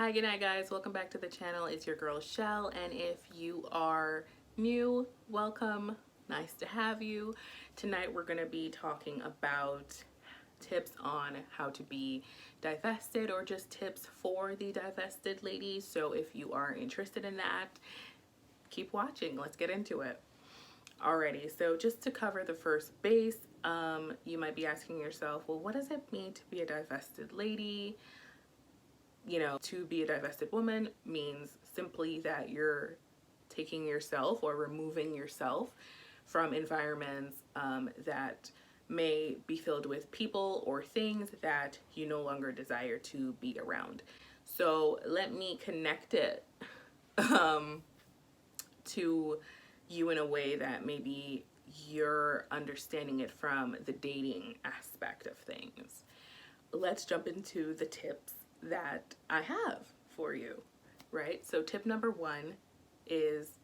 Hi, good night, guys. Welcome back to the channel. It's your girl Chelle, and if you are new, welcome. Nice to have you. Tonight we're going to be talking about tips on how to be divested, or just tips for the divested ladies. So if you are interested in that, keep watching. Let's get into it. Alrighty, so just to cover the first base, you might be asking yourself, well, what does it mean to be a divested lady? You know, to be a divested woman means simply that you're taking yourself or removing yourself from environments that may be filled with people or things that you no longer desire to be around. So let me connect it to you in a way that maybe you're understanding it from the dating aspect of things. Let's jump into the tips that I have for you, right? So tip number one is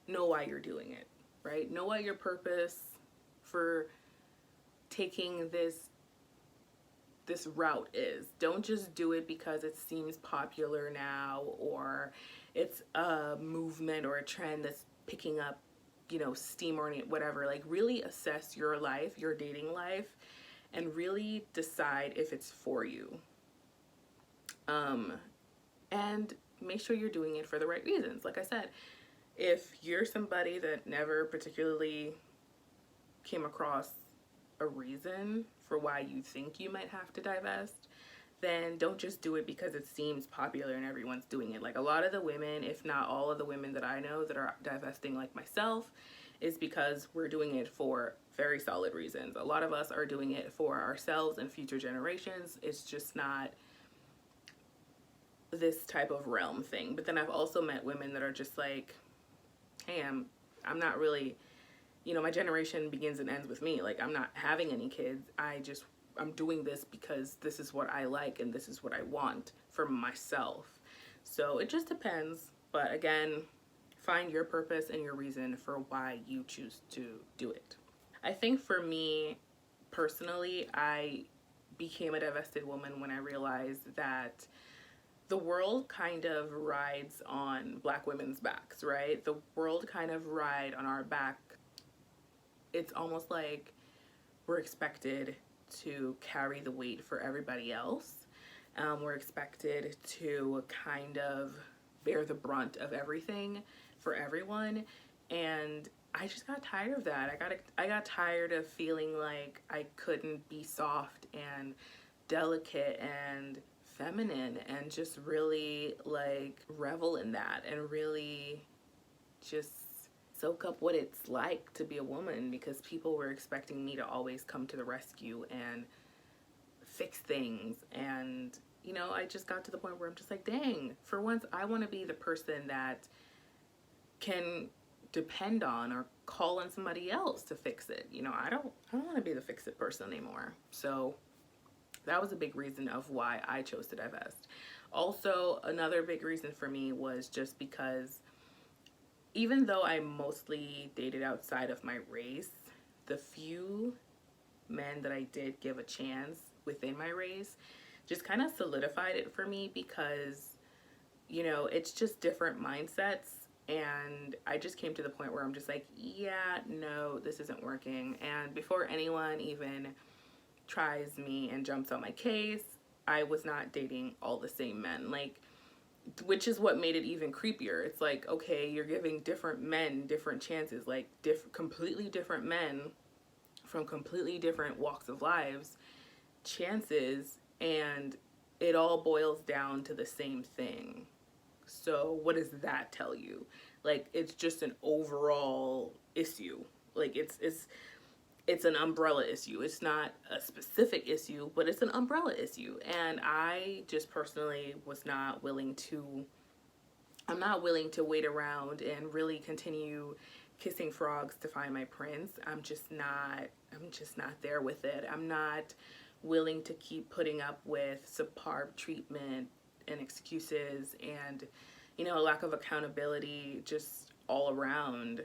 know why you're doing it, right? Know what your purpose for taking this route is. Don't just do it because it seems popular now, or it's a movement or a trend that's picking up, you know, steam or whatever. Like, really assess your life, your dating life, and really decide if it's for you. And make sure you're doing it for the right reasons. Like I said, if you're somebody that never particularly came across a reason for why you think you might have to divest, then don't just do it because it seems popular and everyone's doing it. Like, a lot of the women, if not all of the women that I know that are divesting like myself, is because we're doing it for very solid reasons. A lot of us are doing it for ourselves and future generations. It's just not this type of realm thing. But then I've also met women that are just like, hey, I'm not really, you know, my generation begins and ends with me. Like, I'm not having any kids. I'm doing this because this is what I like and this is what I want for myself. So it just depends. But again, find your purpose and your reason for why you choose to do it. I think for me personally, I became a divested woman when I realized that the world kind of rides on Black women's backs, right? The world kind of ride on our back. It's almost like we're expected to carry the weight for everybody else. We're expected to kind of bear the brunt of everything for everyone. And I just got tired of that. I got tired of feeling like I couldn't be soft and delicate and feminine and just really like revel in that and really just soak up what it's like to be a woman, because people were expecting me to always come to the rescue and fix things. And you know, I just got to the point where I'm just like, dang, for once I want to be the person that can depend on or call on somebody else to fix it. You know, I don't want to be the fix it person anymore. So that was a big reason of why I chose to divest. Also, another big reason for me was just because even though I mostly dated outside of my race, the few men that I did give a chance within my race just kind of solidified it for me, because, you know, it's just different mindsets. And I just came to the point where I'm just like, yeah, no, this isn't working. And before anyone even tries me and jumps on my case, I was not dating all the same men. Like, which is what made it even creepier. It's like, okay, you're giving different men different chances, like completely different men from completely different walks of lives chances, and it all boils down to the same thing. So what does that tell you? Like, it's just an overall issue. Like, it's an umbrella issue. It's not a specific issue, but it's an umbrella issue. And I just personally was not willing to, I'm not willing to wait around and really continue kissing frogs to find my prince. I'm just not there with it. I'm not willing to keep putting up with subpar treatment and excuses and, you know, a lack of accountability just all around,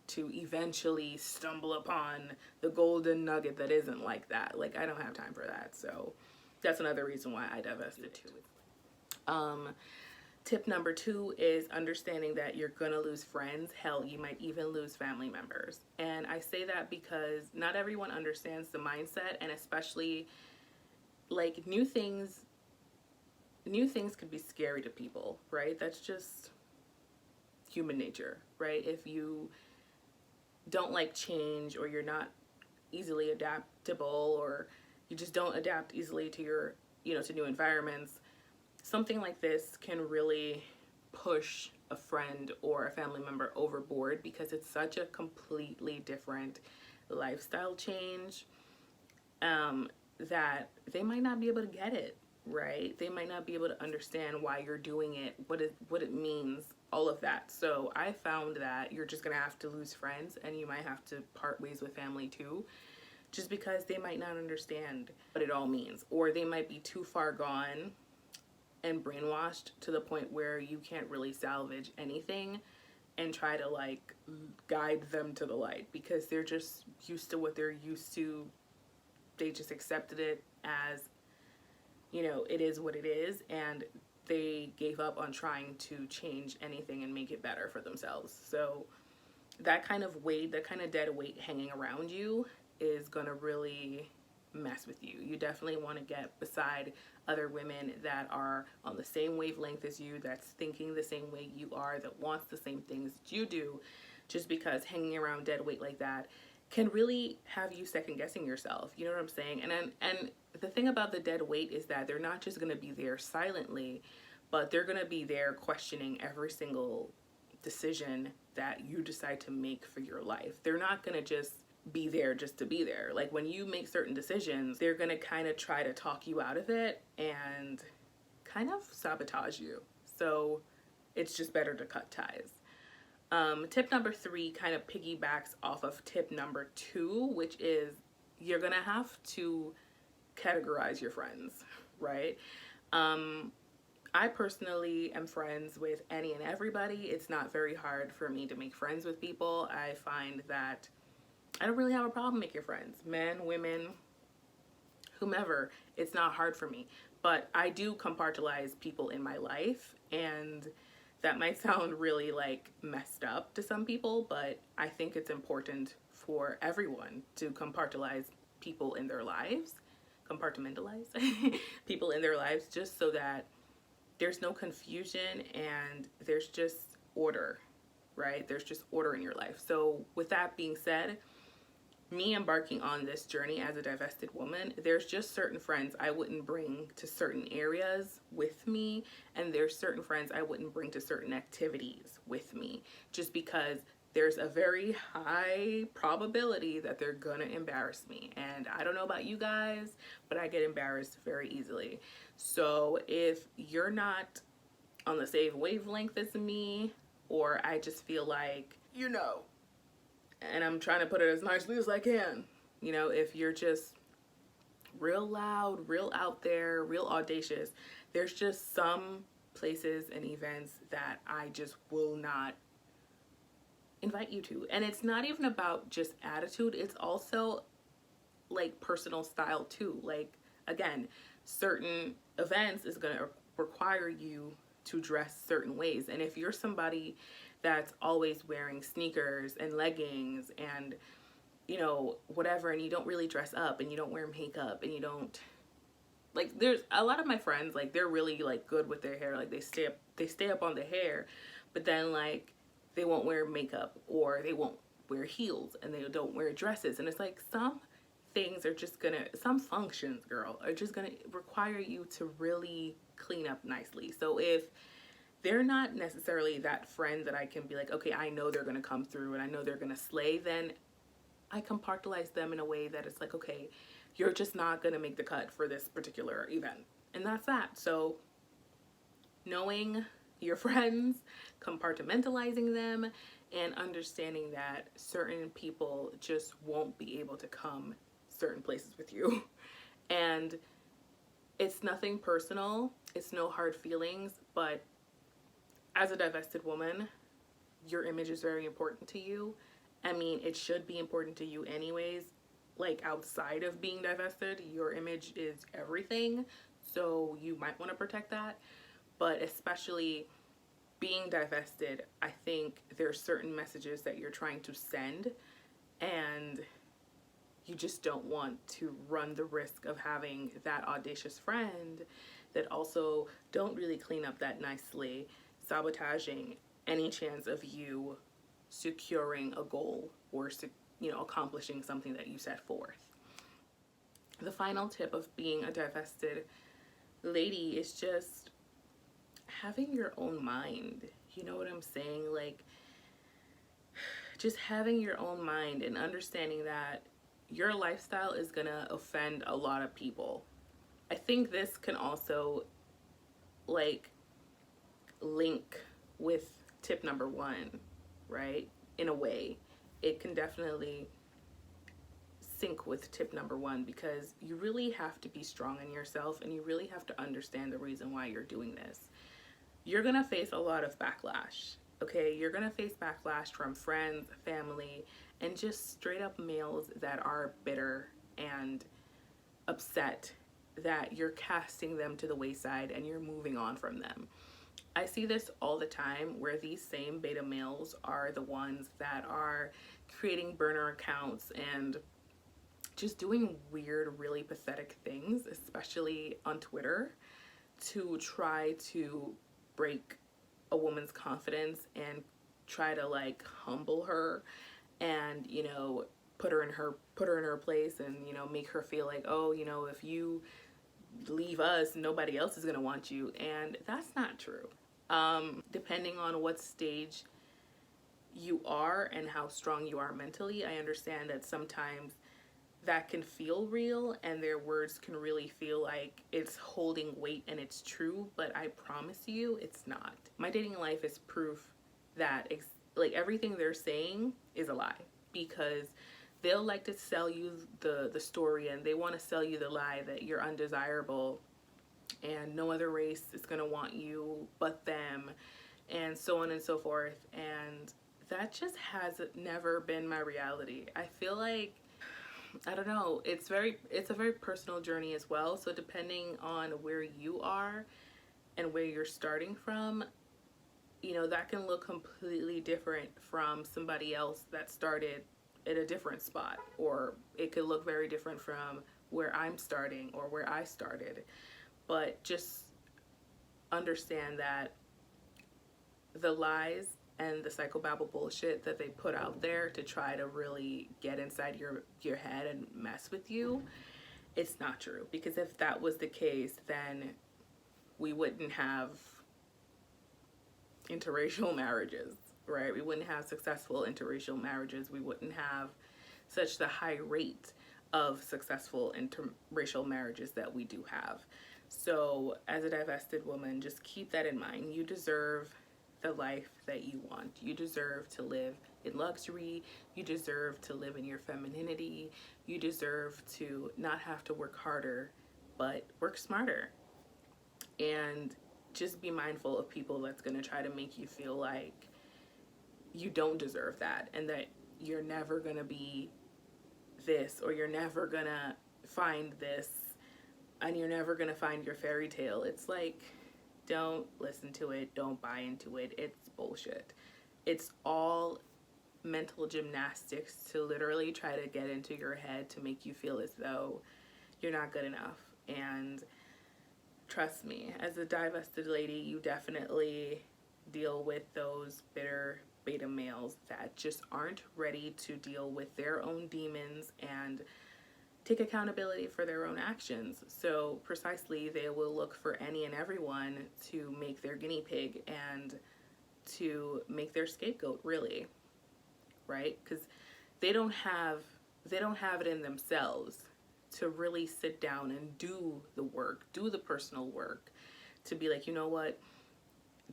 to eventually stumble upon the golden nugget that isn't like that. Like, I don't have time for that. So that's another reason why I divested too. Tip number 2 is understanding that you're gonna lose friends. Hell, you might even lose family members. And I say that because not everyone understands the mindset, and especially like new things could be scary to people, right? That's just human nature, right? If you don't like change, or you're not easily adaptable, or you just don't adapt easily to your, to new environments, something like this can really push a friend or a family member overboard, because it's such a completely different lifestyle change, that they might not be able to get it, right? They might not be able to understand why you're doing it, what it means, all of that. So I found that you're just gonna have to lose friends, and you might have to part ways with family too, just because they might not understand what it all means, or they might be too far gone and brainwashed to the point where you can't really salvage anything and try to like guide them to the light, because they're just used to what they're used to. They just accepted it as, it is what it is, and they gave up on trying to change anything and make it better for themselves. So that kind of weight, that kind of dead weight hanging around you is gonna really mess with you. You definitely want to get beside other women that are on the same wavelength as you, that's thinking the same way you are, that wants the same things that you do, just because hanging around dead weight like that can really have you second guessing yourself. You know what I'm saying? And the thing about the dead weight is that they're not just going to be there silently, but they're going to be there questioning every single decision that you decide to make for your life. They're not going to just be there just to be there. Like when you make certain decisions, they're going to kind of try to talk you out of it and kind of sabotage you. So it's just better to cut ties. Tip number 3 kind of piggybacks off of tip number 2, which is you're gonna have to categorize your friends, right? I personally am friends with any and everybody. It's not very hard for me to make friends with people. I find that I don't really have a problem making friends. Men, women, whomever. It's not hard for me. But I do compartmentalize people in my life, and that might sound really like messed up to some people, but I think it's important for everyone to compartmentalize people in their lives, people in their lives, just so that there's no confusion and there's just order, right? There's just order in your life. So with that being said, me embarking on this journey as a divested woman, there's just certain friends I wouldn't bring to certain areas with me, and there's certain friends I wouldn't bring to certain activities with me, just because there's a very high probability that they're gonna embarrass me. And I don't know about you guys, but I get embarrassed very easily. So if you're not on the same wavelength as me, or I just feel like, and I'm trying to put it as nicely as I can, if you're just real loud, real out there, real audacious, there's just some places and events that I just will not invite you to. And it's not even about just attitude, it's also like personal style too. Like, again, certain events is going to require you to dress certain ways. And if you're somebody that's always wearing sneakers and leggings and whatever, and you don't really dress up and you don't wear makeup and you don't, like, there's a lot of my friends, like, they're really like good with their hair, like they stay up on the hair, but then like they won't wear makeup, or they won't wear heels, and they don't wear dresses. And it's like some things are just some functions, girl, are just gonna require you to really clean up nicely. So if they're not necessarily that friend that I can be like, okay, I know they're gonna come through and I know they're gonna slay, then I compartmentalize them in a way that it's like, okay, you're just not gonna make the cut for this particular event. And that's that. So knowing your friends, compartmentalizing them, and understanding that certain people just won't be able to come certain places with you. And it's nothing personal, it's no hard feelings, but as a divested woman, your image is very important to you. I mean, it should be important to you anyways. Like, outside of being divested, your image is everything. So you might want to protect that. But especially being divested, I think there's certain messages that you're trying to send, and you just don't want to run the risk of having that audacious friend that also don't really clean up that nicely, sabotaging any chance of you securing a goal or accomplishing something that you set forth. The final tip of being a divested lady is just having your own mind. You know what I'm saying? Like, just having your own mind and understanding that your lifestyle is gonna offend a lot of people. I think this can also like link with tip number 1, right? In a way, it can definitely sync with tip number 1, because you really have to be strong in yourself and you really have to understand the reason why you're doing this. You're gonna face a lot of backlash, okay? You're gonna face backlash from friends, family, and just straight up males that are bitter and upset that you're casting them to the wayside and you're moving on from them. I see this all the time, where these same beta males are the ones that are creating burner accounts and just doing weird, really pathetic things, especially on Twitter, to try to break a woman's confidence and try to like humble her and, you know, put her in her place, and, you know, make her feel like, oh, you know, if you leave us, nobody else is gonna want you. And that's not true. Depending on what stage you are and how strong you are mentally, I understand that sometimes that can feel real and their words can really feel like it's holding weight and it's true, but I promise you it's not. My dating life is proof that like everything they're saying is a lie, because they'll like to sell you the story, and they want to sell you the lie that you're undesirable and no other race is going to want you but them, and so on and so forth. And that just has never been my reality. I feel like, I don't know, it's a very personal journey as well. So depending on where you are and where you're starting from, you know, that can look completely different from somebody else that started at a different spot, or it could look very different from where I'm starting or where I started. But just understand that the lies and the psychobabble bullshit that they put out there to try to really get inside your head and mess with you, it's not true. Because if that was the case, then we wouldn't have interracial marriages, right? We wouldn't have successful interracial marriages. We wouldn't have such the high rate of successful interracial marriages that we do have. So as a divested woman, just keep that in mind. You deserve the life that you want. You deserve to live in luxury. You deserve to live in your femininity. You deserve to not have to work harder, but work smarter. And just be mindful of people that's going to try to make you feel like you don't deserve that, and that you're never going to be this, or you're never going to find this, and you're never going to find your fairy tale. It's like, don't listen to it. Don't buy into it. It's bullshit. It's all mental gymnastics to literally try to get into your head to make you feel as though you're not good enough. And trust me, as a divested lady, you definitely deal with those bitter beta males that just aren't ready to deal with their own demons and take accountability for their own actions. So precisely, they will look for any and everyone to make their guinea pig and to make their scapegoat, really, right? Because they don't have it in themselves to really sit down and do the work, do the personal work, to be like, you know what,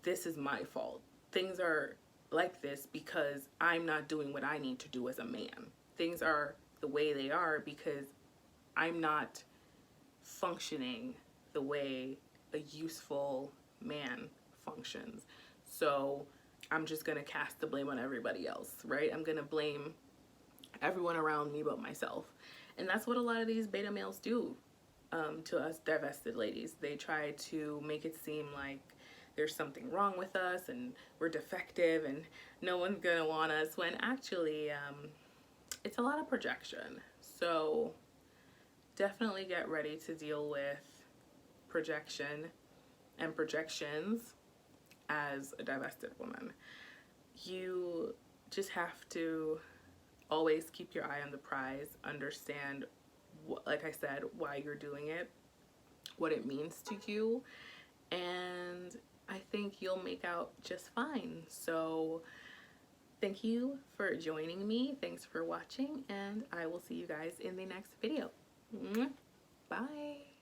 this is my fault. Things are like this because I'm not doing what I need to do as a man. Things are the way they are because I'm not functioning the way a useful man functions. So I'm just going to cast the blame on everybody else, right? I'm going to blame everyone around me but myself. And that's what a lot of these beta males do to us divested ladies. They try to make it seem like there's something wrong with us and we're defective and no one's gonna want us, when actually it's a lot of projection. So definitely get ready to deal with projection and projections as a divested woman. You just have to always keep your eye on the prize, understand, like I said, why you're doing it, what it means to you, and I think you'll make out just fine. So thank you for joining me. Thanks for watching, and I will see you guys in the next video. Bye.